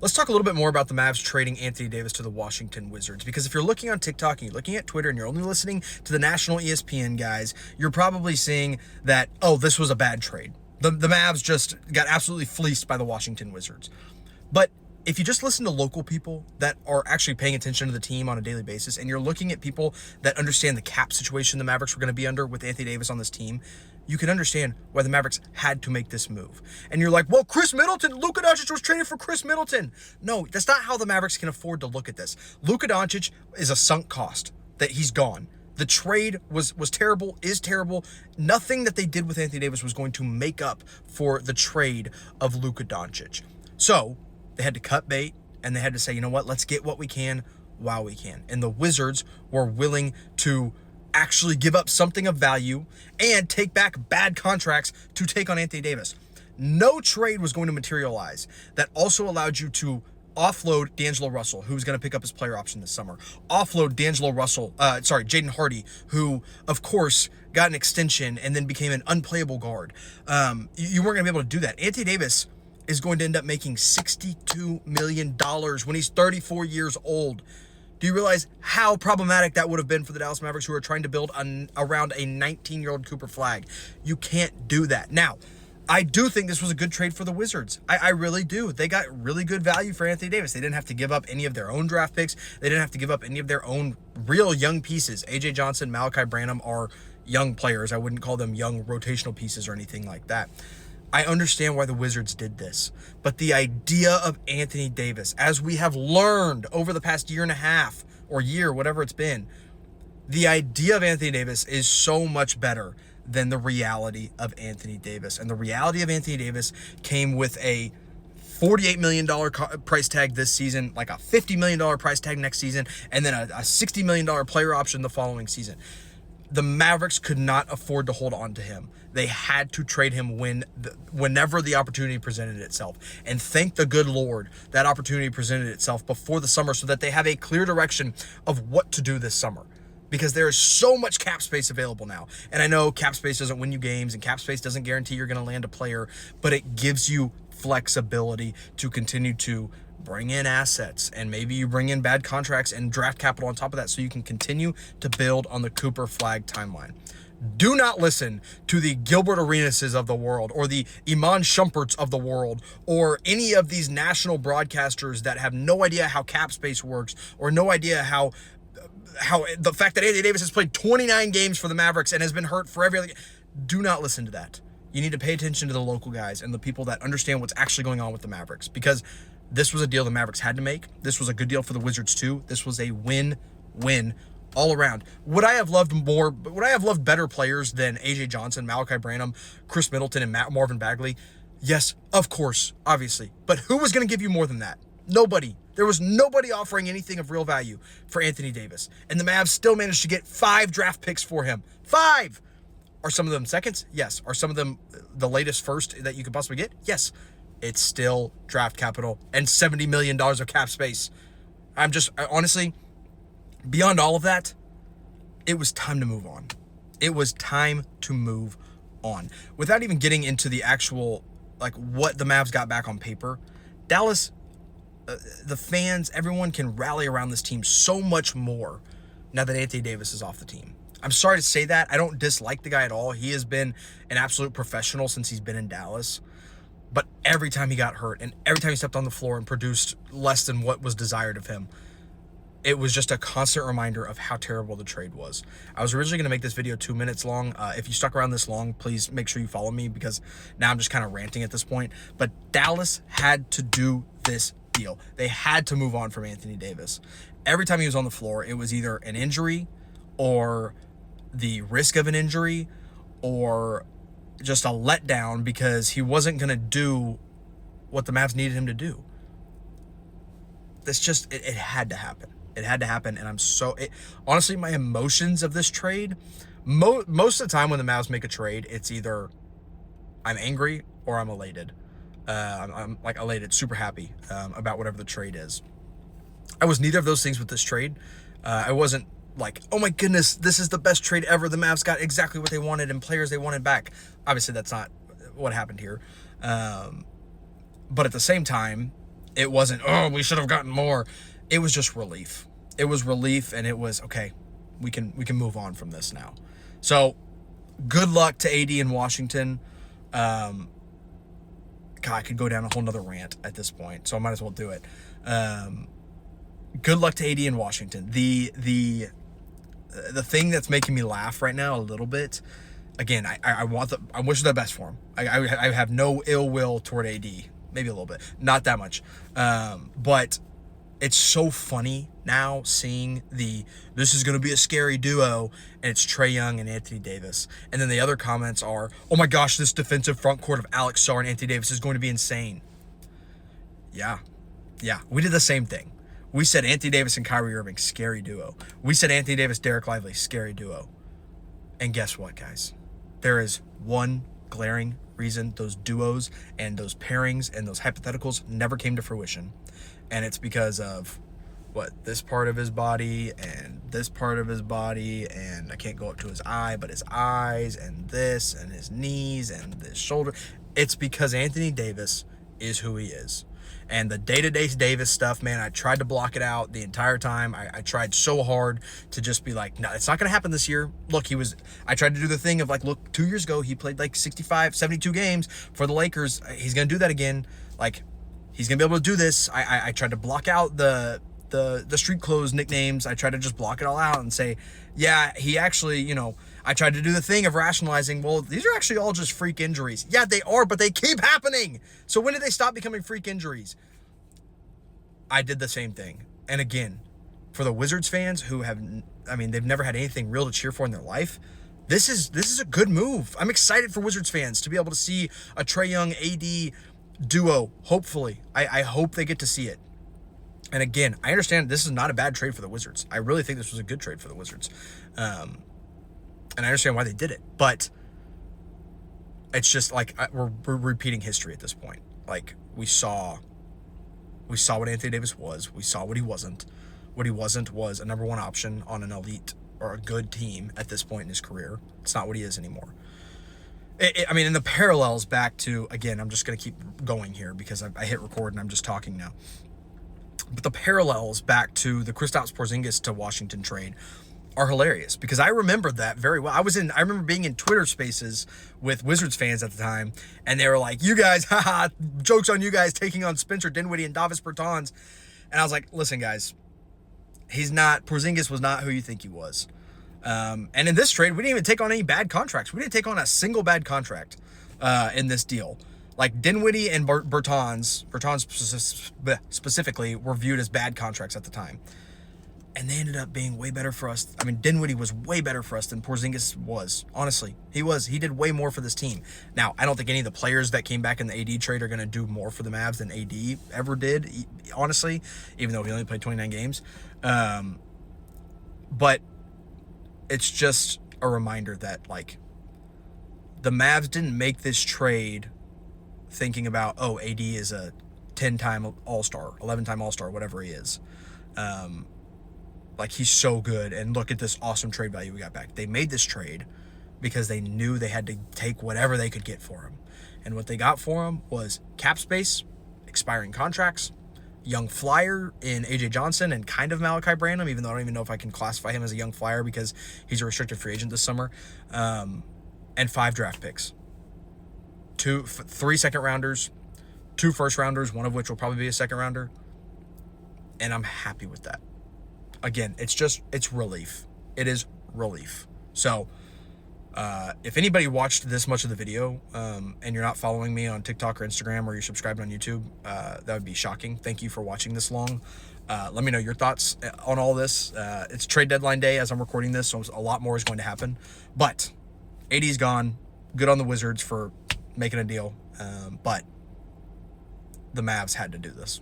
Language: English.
Let's talk a little bit more about the Mavs trading Anthony Davis to the Washington Wizards, because if you're looking on TikTok and you're looking at Twitter and you're only listening to the national ESPN guys, you're probably seeing that, oh, this was a bad trade. The Mavs just got absolutely fleeced by the Washington Wizards. But if you just listen to local people that are actually paying attention to the team on a daily basis, and you're looking at people that understand the cap situation the Mavericks were going to be under with Anthony Davis on this team, you can understand why the Mavericks had to make this move. And you're like, well, Chris Middleton, Luka Doncic was traded for Chris Middleton. No, that's not how the Mavericks can afford to look at this. Luka Doncic is a sunk cost, that he's gone. The trade was terrible, is terrible. Nothing that they did with Anthony Davis was going to make up for the trade of Luka Doncic. So they had to cut bait, and they had to say, you know what, let's get what we can while we can. And the Wizards were willing to actually give up something of value and take back bad contracts to take on Anthony Davis. No trade was going to materialize that also allowed you to offload D'Angelo Russell, who was going to pick up his player option this summer. Offload Jaden Hardy, who, of course, got an extension and then became an unplayable guard. You weren't going to be able to do that. Anthony Davis is going to end up making $62 million when he's 34 years old. Do you realize how problematic that would have been for the Dallas Mavericks, who are trying to build around a 19-year-old Cooper Flagg? You can't do that. Now, I do think this was a good trade for the Wizards. I really do. They got really good value for Anthony Davis. They didn't have to give up any of their own draft picks. They didn't have to give up any of their own real young pieces. A.J. Johnson, Malachi Branham are young players. I wouldn't call them young rotational pieces or anything like that. I understand why the Wizards did this, but the idea of Anthony Davis, as we have learned over the past year and a half or year, whatever it's been, the idea of Anthony Davis is so much better than the reality of Anthony Davis. And the reality of Anthony Davis came with a $48 million price tag this season, like a $50 million price tag next season, and then a $60 million player option the following season. The Mavericks could not afford to hold on to him. They had to trade him whenever the opportunity presented itself. And thank the good Lord that opportunity presented itself before the summer so that they have a clear direction of what to do this summer. Because there is so much cap space available now. And I know cap space doesn't win you games, and cap space doesn't guarantee you're going to land a player, but it gives you flexibility to continue to bring in assets, and maybe you bring in bad contracts and draft capital on top of that so you can continue to build on the Cooper Flagg timeline. Do not listen to the Gilbert Arenases of the world or the Iman Shumperts of the world or any of these national broadcasters that have no idea how cap space works or no idea how the fact that Anthony Davis has played 29 games for the Mavericks and has been hurt for every other game. Do not listen to that. You need to pay attention to the local guys and the people that understand what's actually going on with the Mavericks, because this was a deal the Mavericks had to make. This was a good deal for the Wizards too. This was a win-win all around. Would I have loved better players than A.J. Johnson, Malachi Branham, Chris Middleton, and Marvin Bagley? Yes, of course, obviously. But who was going to give you more than that? Nobody. There was nobody offering anything of real value for Anthony Davis. And the Mavs still managed to get 5 draft picks for him. 5! Are some of them seconds? Yes. Are some of them the latest first that you could possibly get? Yes. It's still draft capital and $70 million of cap space. Honestly, beyond all of that, it was time to move on. It was time to move on. Without even getting into the actual, what the Mavs got back on paper, Dallas, the fans, everyone can rally around this team so much more now that Anthony Davis is off the team. I'm sorry to say that. I don't dislike the guy at all. He has been an absolute professional since he's been in Dallas. But every time he got hurt and every time he stepped on the floor and produced less than what was desired of him, it was just a constant reminder of how terrible the trade was. I was originally going to make this video 2 minutes long. If you stuck around this long, please make sure you follow me, because now I'm just kind of ranting at this point. But Dallas had to do this deal. They had to move on from Anthony Davis. Every time he was on the floor, it was either an injury or the risk of an injury or just a letdown because he wasn't going to do what the Mavs needed him to do. It had to happen. It had to happen, and honestly, my emotions of this trade, most of the time when the Mavs make a trade, it's either I'm angry or I'm elated. I'm elated, super happy about whatever the trade is. I was neither of those things with this trade. I wasn't like, oh my goodness, this is the best trade ever. The Mavs got exactly what they wanted and players they wanted back. Obviously, that's not what happened here. But at the same time, It wasn't, oh, we should have gotten more. It was just relief. It was relief, and it was, okay, we can move on from this now. So good luck to AD in Washington. God, I could go down a whole nother rant at this point, so I might as well do it. Good luck to AD in Washington. The thing that's making me laugh right now a little bit, again, I wish the best for him. I have no ill will toward AD, maybe a little bit, not that much, but it's so funny now seeing this is going to be a scary duo, and it's Trae Young and Anthony Davis. And then the other comments are, oh my gosh, this defensive front court of Alex Sarr and Anthony Davis is going to be insane. Yeah, we did the same thing. We said Anthony Davis and Kyrie Irving, scary duo. We said Anthony Davis, Derek Lively, scary duo. And guess what, guys? There is one glaring reason those duos and those pairings and those hypotheticals never came to fruition. And it's because of this part of his body and this part of his body, and I can't go up to his eye, but his eyes and this and his knees and this shoulder. It's because Anthony Davis is who he is. And the day-to-day Davis stuff, man, I tried to block it out the entire time. I tried so hard to just be like, no, it's not going to happen this year. Look, I tried to do the thing of like, look, 2 years ago, he played like 65, 72 games for the Lakers. He's going to do that again. Like, he's going to be able to do this. I tried to block out the street clothes nicknames. I tried to just block it all out and say, yeah, he actually, I tried to do the thing of rationalizing, well, these are actually all just freak injuries. Yeah, they are, but they keep happening. So when did they stop becoming freak injuries? I did the same thing. And again, for the Wizards fans who they've never had anything real to cheer for in their life, this is a good move. I'm excited for Wizards fans to be able to see a Trae Young AD duo, hopefully. I hope they get to see it. And again, I understand this is not a bad trade for the Wizards. I really think this was a good trade for the Wizards. And I understand why they did it. But it's just like we're repeating history at this point. Like, we saw what Anthony Davis was. We saw what he wasn't. What he wasn't was a number one option on an elite or a good team at this point in his career. It's not what he is anymore. In the parallels back to, again, I'm just going to keep going here because I hit record and I'm just talking now. But the parallels back to the Kristaps Porzingis to Washington trade are hilarious because I remember that very well. I remember being in Twitter spaces with Wizards fans at the time, and they were like, you guys, haha, joke's on you guys taking on Spencer Dinwiddie and Davis Bertans. And I was like, listen, guys, Porzingis was not who you think he was. And in this trade, we didn't even take on any bad contracts. We didn't take on a single bad contract in this deal. Like, Dinwiddie and Bertans specifically, were viewed as bad contracts at the time. And they ended up being way better for us. Dinwiddie was way better for us than Porzingis was. Honestly, he was. He did way more for this team. Now, I don't think any of the players that came back in the AD trade are going to do more for the Mavs than AD ever did, honestly, even though he only played 29 games. But it's just a reminder that, like, the Mavs didn't make this trade thinking about, AD is a 10-time All-Star, 11-time All-Star, whatever he is. Like, he's so good, and look at this awesome trade value we got back. They made this trade because they knew they had to take whatever they could get for him. And what they got for him was cap space, expiring contracts, young flyer in AJ Johnson, and kind of Malachi Branham, even though I don't even know if I can classify him as a young flyer because he's a restricted free agent this summer, and 5 draft picks. 3 second-rounders, 2 first-rounders, one of which will probably be a second-rounder, and I'm happy with that. Again, it's relief. It is relief. So, if anybody watched this much of the video, and you're not following me on TikTok or Instagram, or you're subscribed on YouTube, that would be shocking. Thank you for watching this long. Let me know your thoughts on all this. It's trade deadline day as I'm recording this, so a lot more is going to happen. But AD's gone. Good on the Wizards for making a deal. But the Mavs had to do this.